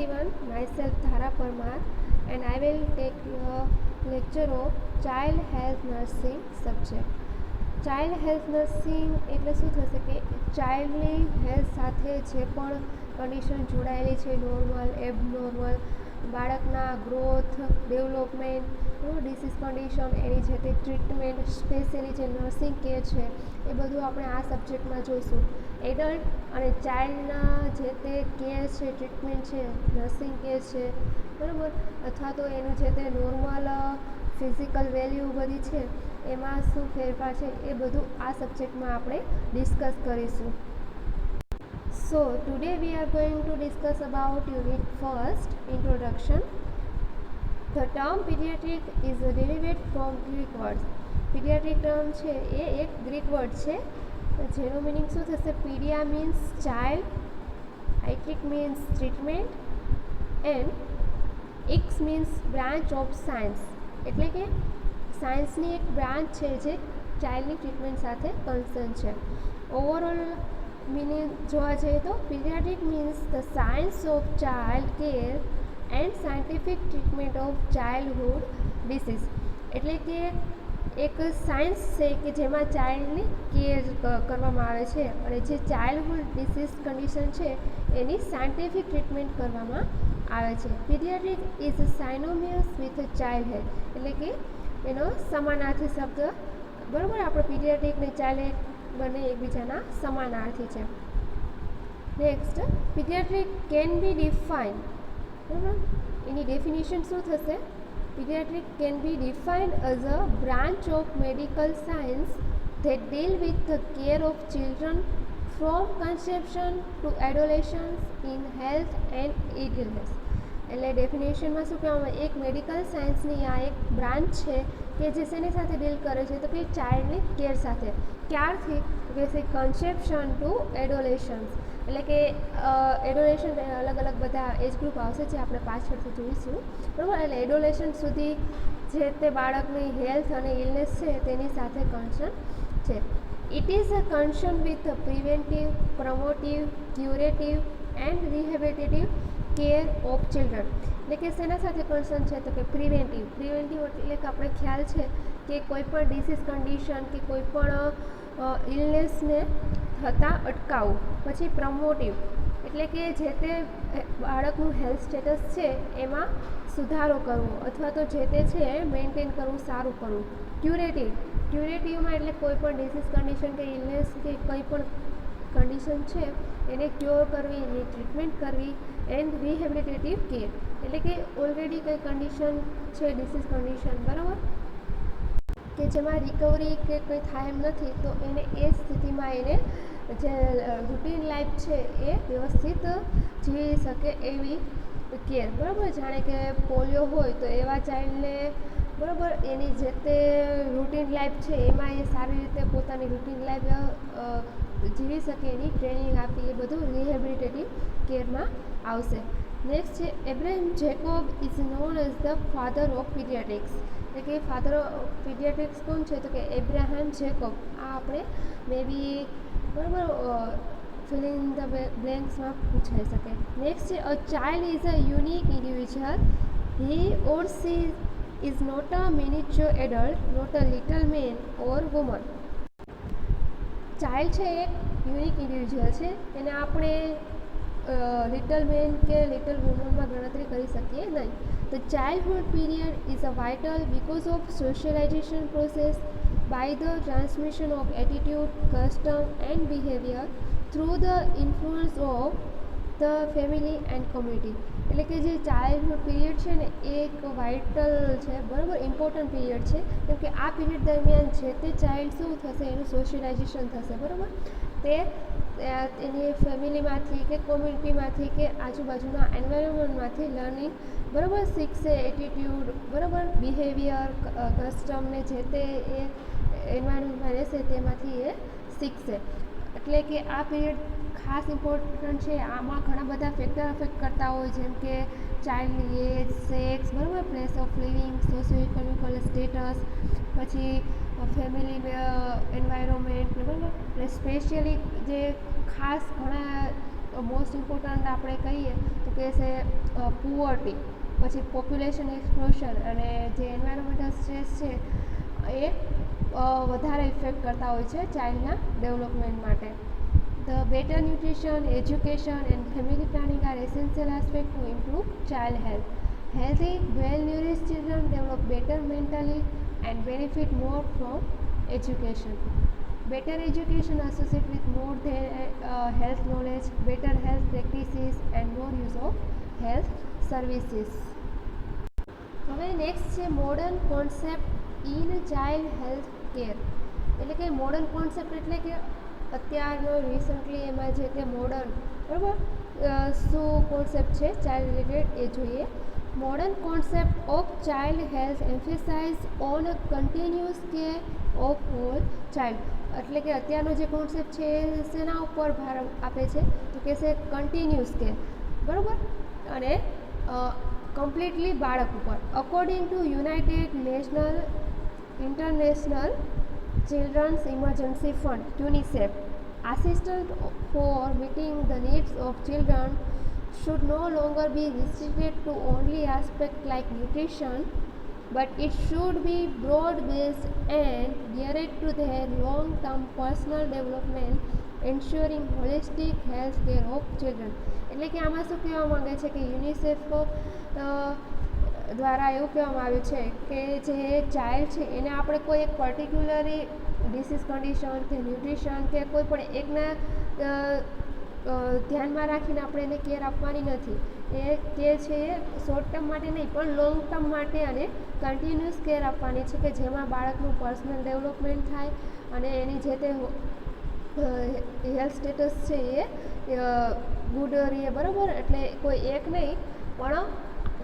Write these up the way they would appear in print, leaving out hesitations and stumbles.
everyone, myself Dhara Parmar and I will take a lecture of child health nursing subject. Child health nursing એટલે શું થશે કે ચાઇલ્ડની health સાથે જે પણ કન્ડિશન જોડાયેલી છે, નોર્મલ, એબનોર્મલ, બાળકના ગ્રોથ, ડેવલપમેન્ટ, ડિસીઝ કન્ડિશન, એની જે તે ટ્રીટમેન્ટ, સ્પેશિયલી જે નર્સિંગ કેર છે એ બધું આપણે આ સબ્જેક્ટમાં જોઈશું. એડલ્ટ અને ચાઇલ્ડના જે તે કેર છે, ટ્રીટમેન્ટ છે, નર્સિંગ કેર છે, બરાબર, અથવા તો એનું જે તે નોર્મલ ફિઝિકલ વેલ્યુ બધી છે એમાં શું ફેરફાર છે એ બધું આ સબ્જેક્ટમાં આપણે ડિસ્કસ કરીશું. So today we are going to discuss about unit first, introduction. The term pediatric is derived from Greek words. Pediatric term છે એ એક ગ્રીક વર્ડ છે જેનો મિનિંગ શું થશે? Pedia means child, iatric means treatment and ics means branch of science, એટલે કે સાયન્સની એક બ્રાન્ચ છે જે ચાઇલ્ડની ટ્રીટમેન્ટ સાથે કન્સર્ન છે. ઓવરઓલ મિનિંગ જોવા જઈએ તો pediatric means the science of child care and scientific treatment of childhood disease, એટલે કે એક સાયન્સ છે કે જેમાં ચાઇલ્ડની કેર કરવામાં આવે છે અને જે ચાઇલ્ડહુડ ડિસીઝ કન્ડિશન છે એની સાયન્ટિફિક ટ્રીટમેન્ટ કરવામાં આવે છે. Pediatric is synonymous with child health, એટલે કે એનો સમાનાર્થી શબ્દ, બરાબર. આપણે પીડિયાટ્રિક ને ચાઇલ્ડ બંને એકબીજાના સમાનાર્થી છે. Next, paediatric can be defined, બરાબર, એની ડેફિનેશન શું થશે? Paediatric can be defined as a branch of medical science that deal with the care of children from conception to adolescence in health and illness. એટલે ડેફિનેશનમાં શું કહેવામાં? એક medical સાયન્સની આ એક બ્રાન્ચ છે કે જે શેની સાથે ડીલ કરે છે? તો કે ચાઇલ્ડની કેર સાથે. ક્યારથી? કે છે કન્સેપ્શન ટુ એડોલેશન્સ, એટલે કે એડોલેશન અલગ અલગ બધા એજ ગ્રુપ આવશે જે આપણે પાછળથી જોઈશું, બરાબર. એટલે એડોલેશન સુધી જે તે બાળકની હેલ્થ અને ઇલનેસ છે તેની સાથે કન્સર્ન છે. It is a concern with preventive, promotive, curative and rehabilitative care of children, એટલે કે શેના સાથે કન્સર્ન છે? તો કે પ્રિવેન્ટિવ એટલે કે આપણે ખ્યાલ છે કે કોઈ પણ ડિસીઝ કન્ડિશન કે કોઈ પણ ઇલનેસને થતાં અટકાવવું. પછી પ્રમોટિવ એટલે કે જે તે બાળકનું હેલ્થ સ્ટેટસ છે એમાં સુધારો કરવો અથવા તો જે તે છે મેન્ટેન કરવું, સારું કરવું. ક્યુરેટિવમાં એટલે કોઈ પણ ડિસીઝ કન્ડિશન કે ઇલનેસ કે કંઈ પણ કન્ડિશન છે એને ક્યોર કરવી, એની ટ્રીટમેન્ટ કરવી. એન્ડ રિહેબિલિટેટિવ કેર એટલે કે ઓલરેડી કંઈ કન્ડિશન છે, ડિસીઝ કન્ડિશન, બરાબર, કે જેમાં રિકવરી કે કંઈ થાય એમ નથી, તો એને એ સ્થિતિમાં એને જે રૂટીન લાઈફ છે એ વ્યવસ્થિત જીવી શકે એવી કેર, બરાબર. જાણે કે પોલિયો હોય તો એવા ચાઇલ્ડને, બરાબર, એની જે તે રૂટીન લાઈફ છે એમાં એ સારી રીતે પોતાની રૂટીન લાઈફ જીવી શકે એની ટ્રેનિંગ આપી, એ બધું રિહેબિલિટેટિવ કેરમાં આવશે. નેક્સ્ટ છે Abraham Jacob is known as the father of paediatrics, એટલે કે ફાધર ઓફ પીડિયાટ્રિક્સ કોણ છે? તો કે એબ્રાહમ જેકોબ. આ આપણે મે બી, બરાબર, ફિલિંગ ઇન ધ બ્લેન્ક્સમાં પૂછાઈ શકે. નેક્સ્ટ છે a child is a unique individual. He or she is not a miniature adult, not a little man or woman. Child છે એક યુનિક ઇન્ડિવિજ્યુઅલ છે, એને આપણે લિટલ મેન કે લિટલ વુમનમાં ગણતરી કરી શકીએ નહીં. The childhood period is a vital because of socialization process by the transmission of attitude, custom and behavior through the influence of the family and community. એટલે કે જે ચાઇલ્ડહુડ પીરિયડ છે ને એ એક વાઇટલ છે, બરાબર, ઇમ્પોર્ટન્ટ પીરિયડ છે, કેમ કે આ પીરિયડ દરમિયાન જે તે ચાઇલ્ડ શું થશે? એનું સોશિયલાઇઝેશન થશે, બરાબર. તે એની ફેમિલીમાંથી કે કોમ્યુનિટીમાંથી કે આજુબાજુના એન્વાયરમેન્ટમાંથી લર્નિંગ, બરાબર, શીખશે. એટીટ્યૂડ, બરાબર, બિહેવિયર, કસ્ટમને જે તે એ એન્વાયરમેન્ટમાં રહેશે તેમાંથી એ શીખશે. એટલે કે આ પીરિયડ ખાસ ઇમ્પોર્ટન્ટ છે. આમાં ઘણા બધા ફેક્ટર અફેક્ટ કરતા હોય, જેમ કે ચાઇલ્ડની એજ, સેક્સ, બરાબર, place of living, socio economical status, પછી ફેમિલી એન્વાયરમેન્ટ, બરાબર. એટલે સ્પેશિયલી જે ખાસ ઘણા મોસ્ટ ઇમ્પોર્ટન્ટ આપણે કહીએ તો કે છે પુઅર્ટી, પછી પોપ્યુલેશન એક્સપ્લોશન અને જે એન્વાયરમેન્ટલ સ્ટ્રેસ છે એ વધારે ઇફેક્ટ કરતા હોય છે ચાઇલ્ડના ડેવલપમેન્ટ માટે. The better nutrition, education and family planning are essential aspects to improve child health. Healthy, well-nourished children develop better mentally and benefit more from education. Better education associated with more health knowledge, better health practices and more use of health services. હવે next છે modern concept in child health care. એટલે કે modern concept એટલે કે અત્યારનો recently એમાં જે કે મોડર્ન બરાબર શું કોન્સેપ્ટ છે ચાઇલ્ડ રિલેટેડ એ જોઈએ. Modern concept of child health emphasize on a continuous care of all child. એટલે કે અત્યારનો જે કોન્સેપ્ટ છે એ શેના ઉપર ભાર આપે છે તો કે છે કન્ટિન્યુઅસ કેર બરાબર અને કમ્પ્લીટલી બાળક ઉપર. According to United National International Children's Emergency Fund UNICEF, assistance for meeting the needs of children should no longer be restricted to only aspects like nutrition, but it should be broad-based and geared to their long-term personal development, ensuring holistic health care of children. એટલે કે આમાં શું કહેવા માંગે છે કે UNICEF દ્વારા એવું કહેવામાં આવ્યું છે કે જે ચાઇલ્ડ છે એને આપણે કોઈ એક પર્ટિક્યુલરી ડિસીઝ કન્ડિશન કે ન્યુટ્રિશન કે કોઈ પણ એકના ધ્યાનમાં રાખીને આપણે એને કેર આપવાની નથી. એ કેર છે એ શોર્ટ ટર્મ માટે નહીં પણ લોંગ ટર્મ માટે અને કન્ટિન્યુઅસ કેર આપવાની છે કે જેમાં બાળકનું પર્સનલ ડેવલપમેન્ટ થાય અને એની જે તે હેલ્થ સ્ટેટસ છે એ ગુડ રહે બરાબર. એટલે કોઈ એક નહીં પણ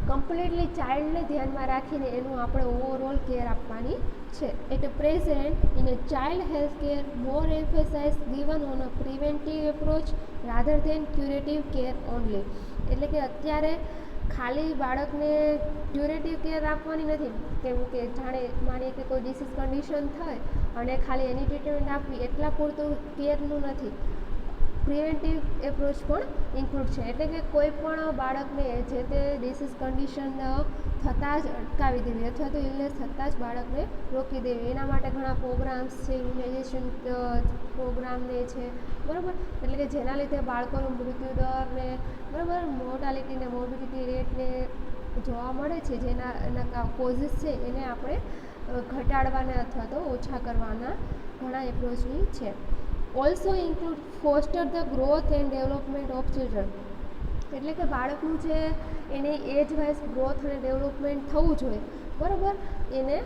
કમ્પ્લીટલી ચાઇલ્ડને ધ્યાનમાં રાખીને એનું આપણે ઓવરઓલ કેર આપવાની છે. At present in a child health care more emphasize given on a preventive approach rather than curative care only. એટલે કે અત્યારે ખાલી બાળકને ક્યુરેટિવ કેર આપવાની નથી, કેમ કે જાણે માનીએ કે કોઈ ડિસીઝ કન્ડિશન થાય અને ખાલી એની ટ્રીટમેન્ટ આપવી એટલા પૂરતું કેરનું નથી, પ્રિવેન્ટિવ એપ્રોચ પણ ઇન્ક્લુડ છે. એટલે કે કોઈ પણ બાળકને જે તે ડિસીઝ કન્ડિશન થતાં જ અટકાવી દેવી અથવા તો ઇલનેસ થતાં જ બાળકને રોકી દેવી. એના માટે ઘણા પ્રોગ્રામ્સ છે, ઇમ્યુનાઇઝેશન પ્રોગ્રામને છે બરાબર. એટલે કે જેના લીધે બાળકોનું મૃત્યુદર ને બરાબર મોર્ટાલિટી ને મોર્બિડિટી રેટને જોવા મળે છે, જેના એના કોઝિસ છે એને આપણે ઘટાડવાના અથવા તો ઓછા કરવાના ઘણા એપ્રોચની છે. Also include foster the growth and development of children. એટલે કે બાળકનું જે એની એજ વાઇઝ ગ્રોથ અને ડેવલપમેન્ટ થવું જોઈએ બરાબર એને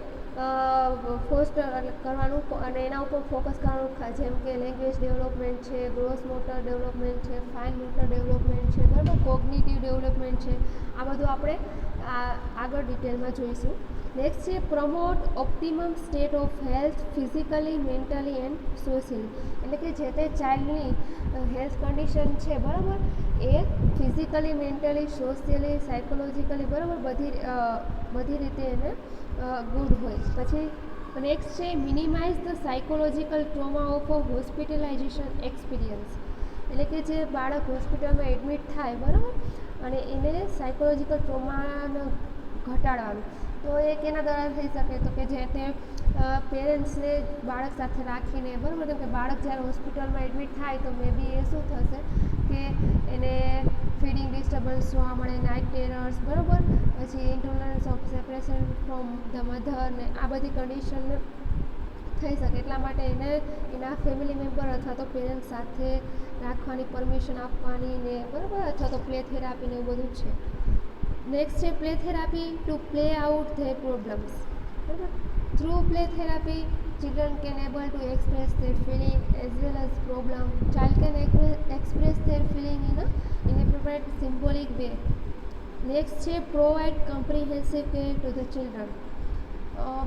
ફોસ્ટર કરવાનું અને એના ઉપર ફોકસ કરવાનું. જેમ કે લેંગ્વેજ ડેવલપમેન્ટ છે, ગ્રોસ મોટર ડેવલપમેન્ટ છે, ફાઇન મોટર ડેવલપમેન્ટ છે બરાબર, કોગ્નિટિવ ડેવલપમેન્ટ છે. આ બધું આપણે આગળ ડિટેલમાં જોઈશું. નેક્સ્ટ છે promote optimum state of health physically, mentally and socially. એટલે કે જે તે ચાઇલ્ડની હેલ્થ કન્ડિશન છે બરાબર એ ફિઝિકલી, મેન્ટલી, સોશિયલી, સાયકોલોજીકલી બરાબર બધી રીતે એને ગુડ હોય. પછી નેક્સ્ટ છે minimise the psychological trauma of a hospitalisation experience. એટલે કે જે બાળક હોસ્પિટલમાં એડમિટ થાય બરાબર અને એને સાયકોલોજીકલ ટ્રોમાને ઘટાડવાનું તો એ કેના દ્વારા થઈ શકે તો કે જે તે પેરેન્ટ્સને બાળક સાથે રાખીને બરાબર. કેમ કે બાળક જ્યારે હોસ્પિટલમાં એડમિટ થાય તો મે બી એ શું થશે કે એને ફીડિંગ ડિસ્ટર્બન્સ જોવા મળે, નાઇટ ટેરર્સ બરાબર, પછી intolerance of separation from the mother ને આ બધી કન્ડિશન થઈ શકે. એટલા માટે એને એના ફેમિલી મેમ્બર અથવા તો પેરેન્ટ્સ સાથે રાખવાની પરમિશન આપવાની ને બરાબર, અથવા તો પ્લે થેરાપી ને એવું બધું છે. નેક્સ્ટ છે play therapy to play out their problems બરાબર. Through play therapy children can able to express their feeling as well as problem. Child can express their feeling in a appropriate symbolic way. Next છે provide comprehensive care to the children.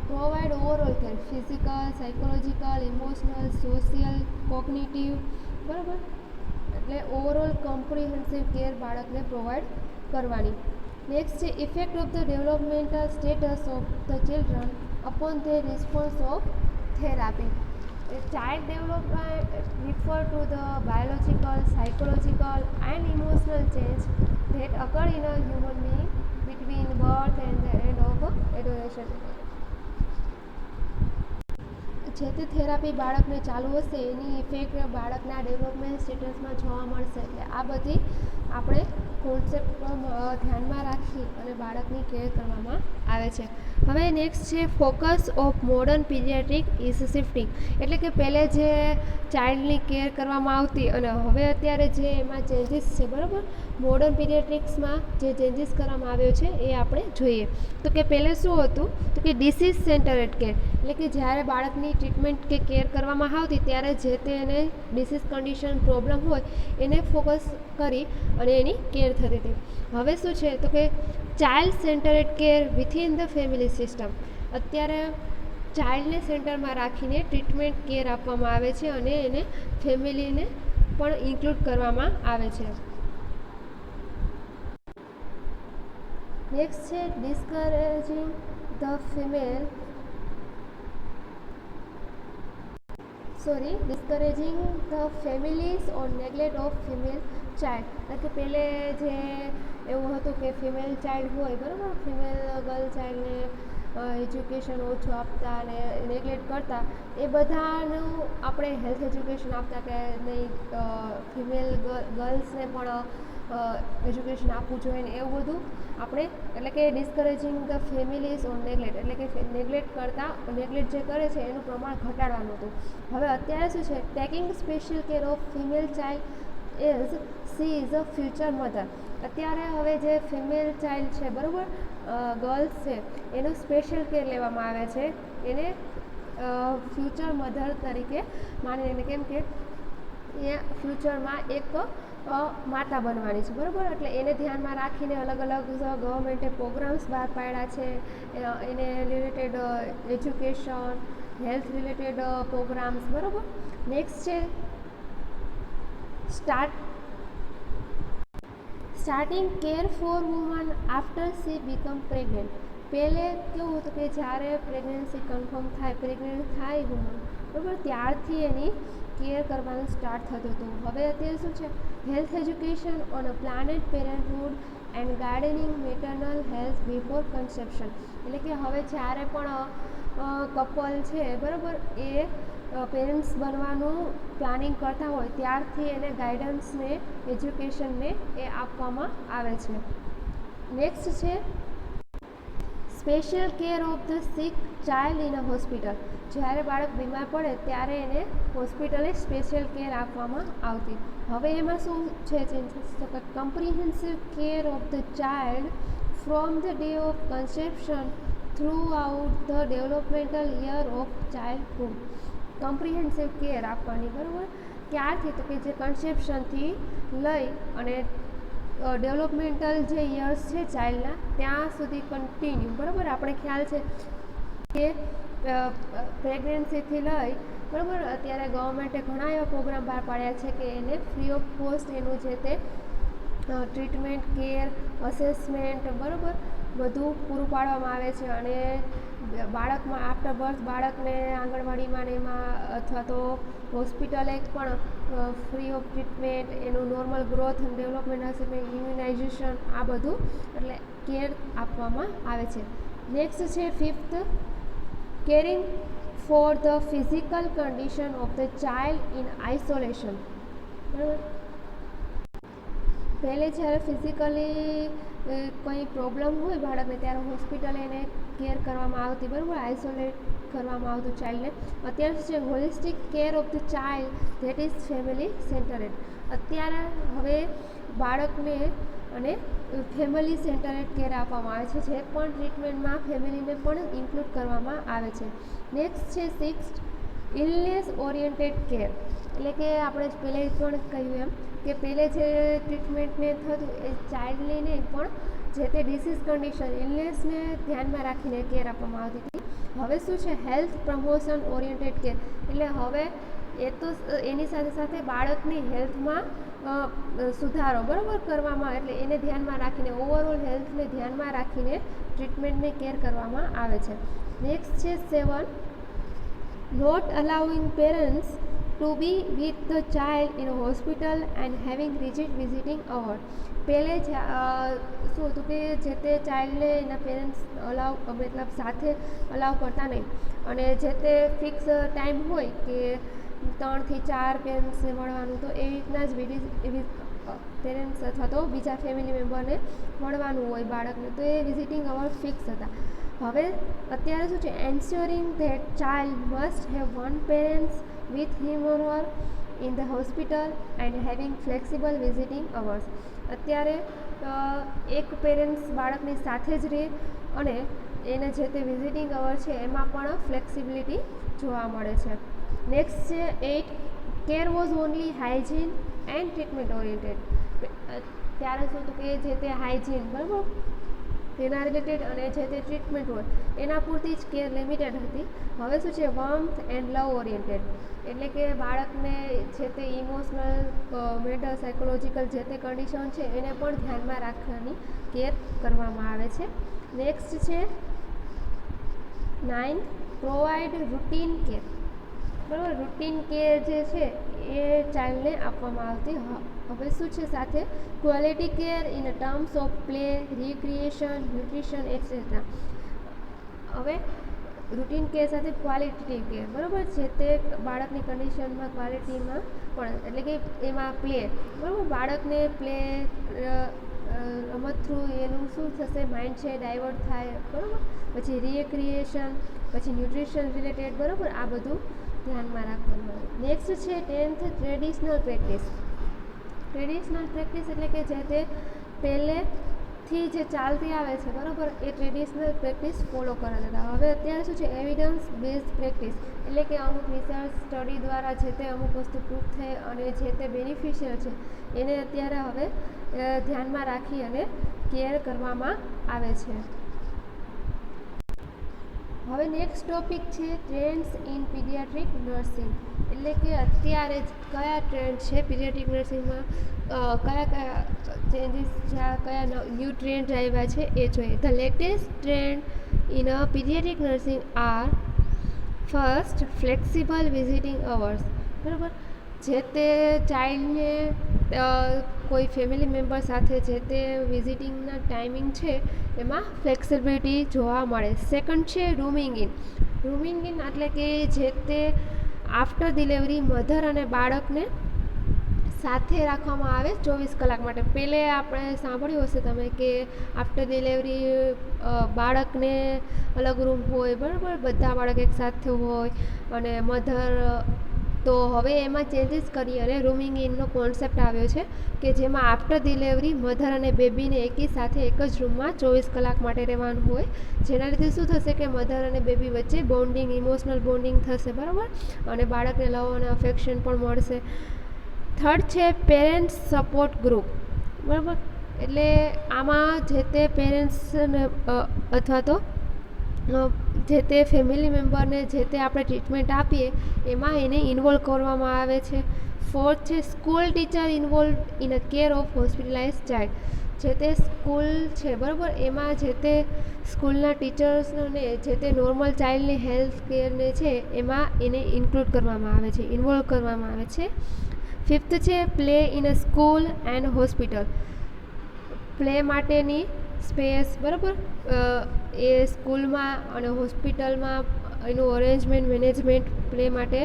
Provide overall care, physical, psychological, emotional, social, cognitive બરાબર. એટલે overall comprehensive care બાળકને provide કરવાની. Next છે effect of the developmental status of the children upon there response of therapy. child development refer to the biological, psychological and emotional change that occur in a human being between birth and the end of adolescence. જે તે therapy બાળકને ચાલુ હશે એની effect બાળકના development સ્ટેટસમાં જોવા મળશે. એટલે આ બધી આપણે કોન્સેપ્ટ ધ્યાનમાં રાખી અને બાળકની કેર કરવામાં આવે છે. હવે નેક્સ્ટ છે focus of modern paediatric is shifting. એટલે કે પહેલે જે ચાઇલ્ડની કેર કરવામાં આવતી અને હવે અત્યારે જે એમાં ચેન્જીસ છે, બરાબર, મોડર્ન પીડિયાટ્રિક્સમાં જે ચેન્જીસ કરવામાં આવ્યો છે એ આપણે જોઈએ. તો કે પહેલે શું હતું તો કે ડિસીઝ સેન્ટરેડ કેર. એટલે કે જ્યારે બાળકની ટ્રીટમેન્ટ કે કેર કરવામાં આવતી ત્યારે જે તે એને ડિસીઝ કન્ડિશન પ્રોબ્લેમ હોય એને ફોકસ કરી અને એની કેર થતી હતી. હવે શું છે તો કે child centred care within the family system. અત્યારે ચાઇલ્ડને સેન્ટરમાં રાખીને ટ્રીટમેન્ટ કેર આપવામાં આવે છે અને એને ફેમિલીને પણ ઇન્ક્લુડ કરવામાં આવે છે. નેક્સ્ટ છે discouraging the discouraging the families on neglect of female child. એટલે કે પહેલે જે એવું હતું કે ફિમેલ ચાઇલ્ડ હોય, બરાબર, ફિમેલ ગર્લ ચાઇલ્ડને એજ્યુકેશન ઓછું આપતા અને નેગ્લેક્ટ કરતા, એ બધાનું આપણે હેલ્થ એજ્યુકેશન આપતા કે નહીં, ફિમેલ ગર્લ્સને પણ એજ્યુકેશન આપવું જોઈએ ને એવું બધું આપણે, એટલે કે ડિસ્કરેજિંગ ધ ફેમિલીઝ ઓન નેગ્લેક્ટ. એટલે કે નેગ્લેક્ટ જે કરે છે એનું પ્રમાણ ઘટાડવાનું હતું. હવે અત્યારે શું છે, taking special care of female child is she is a future mother. અત્યારે હવે જે ફિમેલ ચાઇલ્ડ છે, બરાબર, ગર્લ્સ છે, એનું સ્પેશિયલ કેર લેવામાં આવે છે. એને ફ્યુચર મધર તરીકે માનીને, કેમ કે એ ફ્યુચરમાં એક માતા બનવાની છે, બરાબર. એટલે એને ધ્યાનમાં રાખીને અલગ અલગ ગવર્મેન્ટે પ્રોગ્રામ્સ બહાર પાડ્યા છે. એને related education, health related programs, બરાબર. નેક્સ્ટ છે starting care for woman after she become pregnant. પહેલે કેવું હતું કે જ્યારે પ્રેગ્નન્સી કન્ફર્મ થાય, પ્રેગ્નન્ટ થાય વુમન, બરાબર, ત્યારથી એની કેર કરવાનું સ્ટાર્ટ થતું હતું. હવે અત્યારે શું છે, health education on a planned parenthood and gardening maternal health before conception. એટલે કે હવે જ્યારે પણ કપલ છે, બરાબર, એ પેરેન્ટ્સ બનવાનું પ્લાનિંગ કરતા હોય ત્યારથી એને ગાઈડન્સને, એજ્યુકેશનને એ આપવામાં આવે છે. નેક્સ્ટ છે special care of the sick child in a hospital. જ્યારે બાળક બીમાર પડે ત્યારે એને હોસ્પિટલે સ્પેશિયલ કેર આપવામાં આવતી. હવે એમાં શું છે ચેન્જીસ, તો કે comprehensive care of the child from the day of conception throughout the developmental year of childhood. Comprehensive care આપવાની, બરાબર, ક્યારથી તો કે જે કન્સેપ્શનથી લઈ અને ડેવલપમેન્ટલ જે યર્સ છે ચાઇલ્ડના ત્યાં સુધી કન્ટિન્યુ, બરાબર. આપણે ખ્યાલ છે કે પ્રેગ્નન્સીથી લઈ, બરાબર, અત્યારે ગવર્મેન્ટે ઘણા એવા પ્રોગ્રામ બહાર પાડ્યા છે કે એને ફ્રી ઓફ કોસ્ટ એનું જે તે ટ્રીટમેન્ટ, કેર, અસેસમેન્ટ, બરાબર, બધું પૂરું પાડવામાં આવે છે. અને બાળકમાં આફ્ટર બર્થ બાળકને આંગણવાડીમાં ને એમાં અથવા તો હોસ્પિટલે પણ ફ્રી ઓફ ટ્રીટમેન્ટ, એનું નોર્મલ ગ્રોથ અને ડેવલપમેન્ટ અસેસમેન્ટ, ઇમ્યુનાઇઝેશન, આ બધું એટલે કેર આપવામાં આવે છે. નેક્સ્ટ છે fifth, caring for the physical condition of the child in isolation. બરાબર, પહેલે જ્યારે ફિઝિકલી કોઈ પ્રોબ્લેમ હોય બાળકને ત્યારે હોસ્પિટલે એને કેર કરવામાં આવતી, બરાબર, આઇસોલેટ કરવામાં આવતું ચાઇલ્ડને. અત્યારે શું છે, holistic care of the child that is family centred. અત્યારે હવે બાળકને અને ફેમિલી સેન્ટરેડ કેર આપવામાં આવે છે. જે પણ ટ્રીટમેન્ટમાં ફેમિલીને પણ ઇન્ક્લુડ કરવામાં આવે છે. નેક્સ્ટ છે સિક્સ્થ, ઇલનેસ ઓરિએન્ટેડ કેર. એટલે કે આપણે પહેલે પણ કહ્યું એમ કે પહેલે જે ટ્રીટમેન્ટને થતું એ ચાઇલ્ડની નહીં પણ જે તે ડિસીઝ કન્ડિશન, ઇલનેસને ધ્યાનમાં રાખીને કેર આપવામાં આવતી હતી. હવે શું છે, હેલ્થ પ્રમોશન ઓરિએન્ટેડ કેર. એટલે હવે એ તો એની સાથે સાથે બાળકની હેલ્થમાં સુધારો, બરાબર, કરવામાં, એટલે એને ધ્યાનમાં રાખીને ઓવરઓલ હેલ્થને ધ્યાનમાં રાખીને ટ્રીટમેન્ટને કેર કરવામાં આવે છે. નેક્સ્ટ છે 7, not allowing parents to be with the child in a hospital and having rigid visiting hour. પહેલે શું હતું કે જે તે ચાઇલ્ડને એના પેરેન્ટ્સ મતલબ સાથે અલાવ કરતા નહીં, અને જે તે ફિક્સ ટાઈમ હોય કે 3 થી 4 પેરેન્ટ્સને મળવાનું, તો એવી રીતના જ પેરેન્ટ્સ અથવા તો બીજા ફેમિલી મેમ્બરને મળવાનું હોય બાળકને, તો એ વિઝિટિંગ અવર ફિક્સ હતા. હવે અત્યારે શું છે, એન્શ્યોરિંગ that child must have one parents with him or her in the hospital and having flexible visiting hours. અત્યારે એક પેરેન્ટ્સ બાળકની સાથે જ રહે અને એને જે તે વિઝિટિંગ અવર છે એમાં પણ ફ્લેક્સિબિલિટી જોવા મળે છે. નેક્સ્ટ છે 8, care was only hygiene and treatment oriented. ત્યારે શું હતું કે જે તે હાઇજીન બરાબર એના રિલેટેડ અને જે તે ટ્રીટમેન્ટ હોય એના પૂરતી જ કેર લિમિટેડ હતી. હવે શું છે, વોર્મથ એન્ડ લવ ઓરિએન્ટેડ, એટલે કે બાળકને જે તે ઇમોશનલ, મેન્ટલ, સાયકોલોજીકલ જે તે કન્ડિશન છે એને પણ ધ્યાનમાં રાખવાની કેર કરવામાં આવે છે. નેક્સ્ટ છે 9, પ્રોવાઈડ રૂટીન કેર. બરાબર, રૂટીન કેર જે છે એ ચાઇલ્ડને આપવામાં આવતી. હવે શું છે સાથે quality care in terms of play, recreation, nutrition et cetera. હવે રૂટીન કેર સાથે ક્વોલિટી કેર, બરાબર, જે તે બાળકની કન્ડિશનમાં ક્વોલિટીમાં પણ, એટલે કે એમાં પ્લે, બરાબર, બાળકને પ્લે રમત થ્રુ એનું શું થશે, માઇન્ડ છે ડાયવર્ટ થાય, બરાબર, પછી રિક્રિએશન, પછી ન્યુટ્રિશન રિલેટેડ, બરાબર, આ બધું ધ્યાનમાં રાખવાનું આવે. નેક્સ્ટ છે 10th, traditional practice. Traditional practice એટલે કે જે તે પહેલેથી જે ચાલતી આવે છે, બરાબર, એ ટ્રેડિશનલ પ્રેક્ટિસ ફોલો કરતા હતા. હવે અત્યારે શું છે, એવિડન્સ બેઝડ પ્રેક્ટિસ, એટલે કે અમુક રિસર્ચ સ્ટડી દ્વારા જે તે અમુક વસ્તુ પ્રૂફ થઈ અને જે તે બેનિફિશિયલ છે એને અત્યારે હવે ધ્યાનમાં રાખી અને કેર કરવામાં આવે છે. હવે નેક્સ્ટ ટોપિક છે ટ્રેન્ડ્સ ઇન પીડિયાટ્રિક નર્સિંગ, એટલે કે અત્યારે કયા ટ્રેન્ડ છે પીડિયાટ્રિક નર્સિંગમાં, કયા ચેન્જીસ છે, કયા ન્યૂ ટ્રેન્ડ આવ્યા છે એ જોઈએ. The latest trend in a paediatric nursing are first flexible visiting hours. બરાબર, જે તે ચાઇલ્ડને કોઈ ફેમિલી મેમ્બર સાથે જે તે વિઝિટિંગના ટાઈમિંગ છે એમાં ફ્લેક્સિબિલિટી જોવા મળે. સેકન્ડ છે રૂમિંગ ઇન. રૂમિંગ ઇન એટલે કે જે તે આફ્ટર ડિલિવરી મધર અને બાળકને સાથે રાખવામાં આવે 24 કલાક માટે. પહેલે આપણે સાંભળ્યું હશે તમે કે આફ્ટર ડિલિવરી બાળકને અલગ રૂમ હોય, બરાબર, બધા બાળક એક સાથે હોય અને મધર, તો હવે એમાં ચેન્જીસ કરી અને રૂમિંગ ઇનનો કોન્સેપ્ટ આવ્યો છે કે જેમાં આફ્ટર ડિલિવરી મધર અને બેબીને એકી સાથે એક જ રૂમમાં 24 કલાક માટે રહેવાનું હોય, જેના લીધે શું થશે કે મધર અને બેબી વચ્ચે બોન્ડિંગ, ઇમોશનલ બોન્ડિંગ થશે, બરાબર, અને બાળકને લવ અને અફેક્શન પણ મળશે. થર્ડ છે પેરેન્ટ્સ સપોર્ટ ગ્રુપ. બરાબર, એટલે આમાં જે તે પેરેન્ટ્સને અથવા તો જે તે ફેમિલી મેમ્બરને જે તે આપણે ટ્રીટમેન્ટ આપીએ એમાં એને ઇન્વોલ્વ કરવામાં આવે છે. ફોર્થ છે school teacher involve in a care of hospitalise child. જે તે સ્કૂલ છે, બરાબર, એમાં જે તે સ્કૂલના ટીચર્સને જે તે નોર્મલ ચાઇલ્ડની હેલ્થ કેરને છે એમાં એને ઇન્ક્લુડ કરવામાં આવે છે, ઇન્વોલ્વ કરવામાં આવે છે. ફિફ્થ છે play in a school and hospital. Play માટેની સ્પેસ, બરાબર, એ સ્કૂલમાં અને હોસ્પિટલમાં એનું અરેન્જમેન્ટ, મેનેજમેન્ટ પ્લે માટે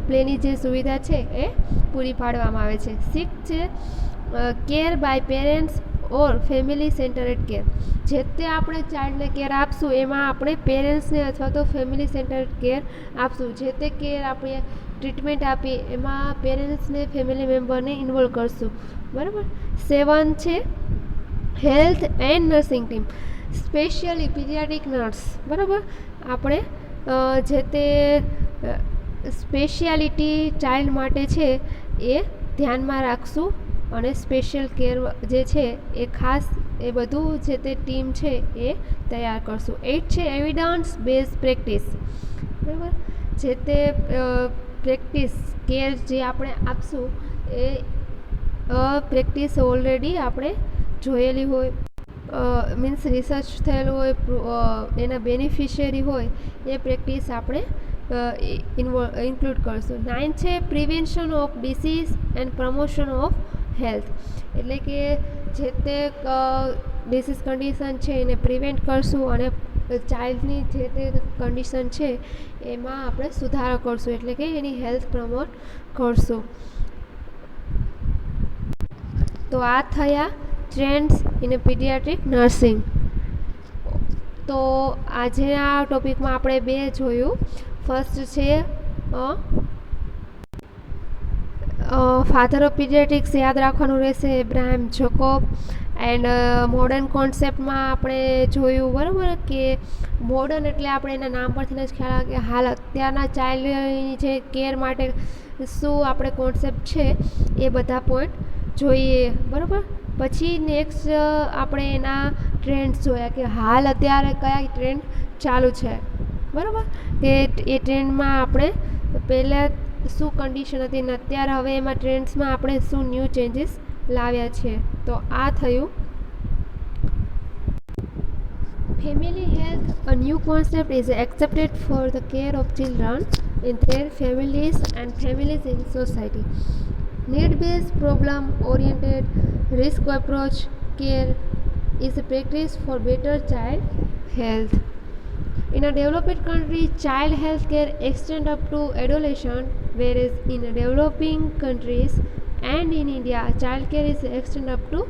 પ્લેની જે સુવિધા છે એ પૂરી પાડવામાં આવે છે. સિક્સ્થ છે care by parents or family centred care. જે તે આપણે ચાઇલ્ડને કેર આપશું એમાં આપણે પેરેન્ટ્સને અથવા તો ફેમિલી સેન્ટરેડ કેર આપશું. જે તે કેર આપણે ટ્રીટમેન્ટ આપીએ એમાં પેરેન્ટ્સને, ફેમિલી મેમ્બરને ઇન્વોલ્વ કરશું, બરાબર. 7 છે health and nursing team. Specially paediatric nurse, બરાબર, આપણે જે તે સ્પેશિયાલિટી ચાઇલ્ડ માટે છે એ ધ્યાનમાં રાખશું અને સ્પેશિયલ કેર જે છે એ ખાસ એ બધું જે તે ટીમ છે એ તૈયાર કરશું. 8 છે એવિડન્સ બેઝ પ્રેક્ટિસ. બરાબર, જે તે પ્રેક્ટિસ કેર જે આપણે આપશું એ પ્રેક્ટિસ ઓલરેડી આપણે જોયેલી હોય, મીન્સ રિસર્ચ થયેલું હોય, એના બેનિફિશિયરી હોય એ પ્રેક્ટિસ આપણે ઇન્ક્લુડ કરશું. 9 છે prevention of disease and promotion of health, એટલે કે જે તે ડિસીઝ કન્ડિશન છે એને પ્રિવેન્ટ કરશું અને ચાઇલ્ડની જે તે કન્ડિશન છે એમાં આપણે સુધારો કરશું, એટલે કે એની હેલ્થ પ્રમોટ કરશું. તો આ થયા ટ્રેન્ડ્સ ઇન પીડિયાટ્રિક નર્સિંગ. તો આજે આ ટોપિકમાં આપણે બે જોયું. ફર્સ્ટ છે ફાધર ઓફ પીડિયાટ્રિક્સ, યાદ રાખવાનું રહેશે એબ્રાહમ જોકોબ. એન્ડ મોડર્ન કોન્સેપ્ટમાં આપણે જોયું, બરાબર, કે મોડર્ન એટલે આપણે એના નામ પરથી જ ખ્યાલ આવે કે હાલ અત્યારના ચાઇલ્ડની જે કેર માટે શું આપણે કોન્સેપ્ટ છે એ બધા પોઈન્ટ જોઈએ, બરાબર. પછી નેક્સ્ટ આપણે એના ટ્રેન્ડ્સ જોયા કે હાલ અત્યારે કયા ટ્રેન્ડ ચાલુ છે, બરાબર, કે એ ટ્રેન્ડમાં આપણે પહેલાં શું કન્ડિશન હતી ને અત્યારે હવે એમાં ટ્રેન્ડ્સમાં આપણે શું ન્યૂ ચેન્જીસ લાવ્યા છે. તો આ થયું family health. A new concept is accepted for the care of children in their families and families in society. Need-based, problem-oriented, risk approach care is a practice for better child health. In a developed country, child health care extends up to adolescence, whereas in developing countries and in India, child care is extended up to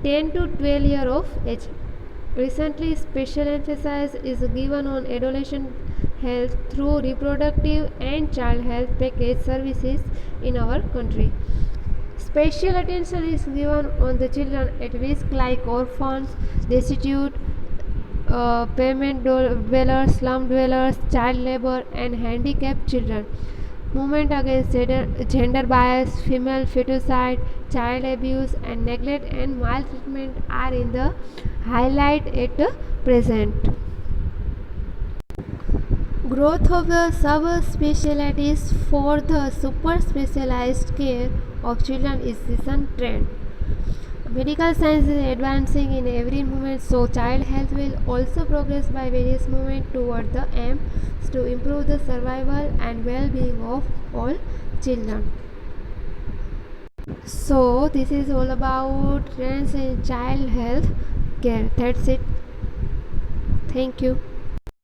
10 to 12 years of age. Recently, special emphasis is given on adolescent health through reproductive and child health package services in our country. Special attention is given on the children at risk like orphans, destitute, payment dwellers, slum dwellers, child labor and handicapped children. Movement against gender bias, female feticide, child abuse and neglect and maltreatment are in the highlight at present. Growth of the subspecialties for the super specialized care of children is recent trend. Medical science is advancing in every moment, so child health will also progress by various movements toward the aim to improve the survival and well-being of all children. So this is all about trends in child health care. That's it. Thank you.